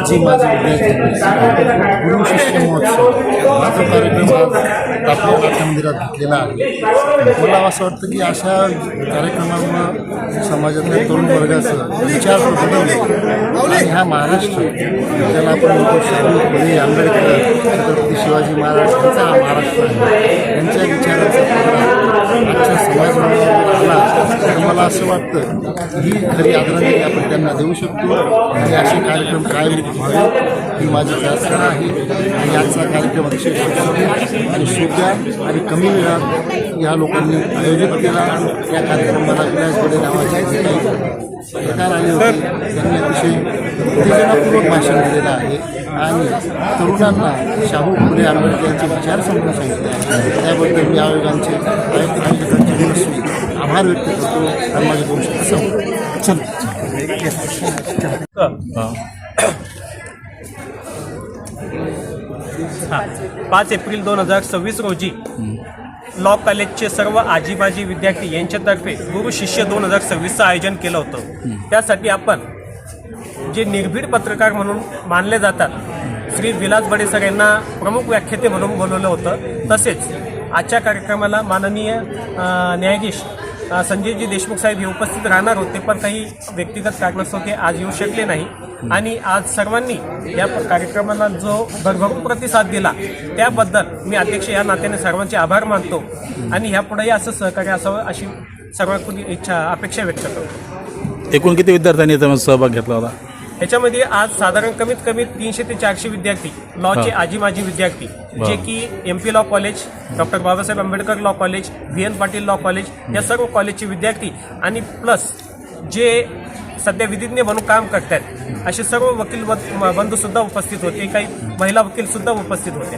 आजी माझी विद्यार्थी गुरु शिष्य महोत्सव हा जो कार्यक्रम आज आपल्या नाट्य मंदिरात घेतलेला आहे. मला असं वाटतं की अशा कार्यक्रमांमुळं समाजातल्या तरुण वर्गाचं विचार बदलले आणि हा महाराष्ट्र त्याला आपण म्हणतो शाहू फुले आंबेडकर छत्रपती शिवाजी महाराज यांचा हा महाराष्ट्र आहे. यांच्या विचारांचा प्रोग्राम आजच्या समाज मंडळावर आला तर मला असं वाटतं ही खरी आदरांजली आपण त्यांना देऊ शकतो आणि असे कार्यक्रम कायम व्हावे ही माझी प्रार्थना आहे. आणि आजचा कार्यक्रम अतिशय सुसंस्कृत आणि सोप्या आणि कमी वेळात या लोकांनी आयोजित केला. या कार्यक्रमाला विलासगडे नावाचे पत्रकार आले होते, त्यांनी अतिशय उत्तेजनापूर्वक भाषण दिलेलं आहे आणि तरुणांना शाहू फुले आंबेडकर यांचे विचार समजून सांगितले आहे. त्याबद्दल मी आयोगांचे आयोजकांचे मनस्वी आभार व्यक्त करतो आणि माझे 2 शब्द हां 5 एप्रिल 2026 रोजी लॉ कॉलेजचे सर्व आजीबाजी विद्यार्थी यांच्यातर्फे गुरु शिष्य 2026चं आयोजन केलं होतं. त्यासाठी आपण जे निर्भीड पत्रकार म्हणून मानले जातात श्री विलास बडे सर यांना प्रमुख व्याख्याते म्हणून बोलवलं होतं. तसेच आजच्या कार्यक्रमाला माननीय न्यायाधीश संजयजी देशमुख साहेब हे उपस्थित राहणार होते, पण काही व्यक्तिगत कारणास्तव ते आज येऊ शकले नाही. आणि आज सर्वांनी या कार्यक्रमाला जो भरभरून प्रतिसाद दिला त्याबद्दल मी अध्यक्ष या नात्याने सर्वांचे आभार मानतो आणि ह्यापुढेही असं सहकार्य असावं अशी सर्वांकडून अपेक्षा व्यक्त करतो. एकूण किती विद्यार्थ्यांनी याच्यामध्ये सहभाग घेतला होता? याच्यामध्ये आज साधारण कमीत कमी 300 ते 400 विद्यार्थी लॉचे आजी माजी विद्यार्थी जे की MP law college, doctor Babasaheb Ambedkar law college, VN Patil law college या सर्व कॉलेजचे विद्यार्थी आणि प्लस जे सध्या विधिज्ञ म्हणून काम करतात असे सर्व वकील बंधूसुद्धा उपस्थित होते. काही महिला वकीलसुद्धा उपस्थित होते.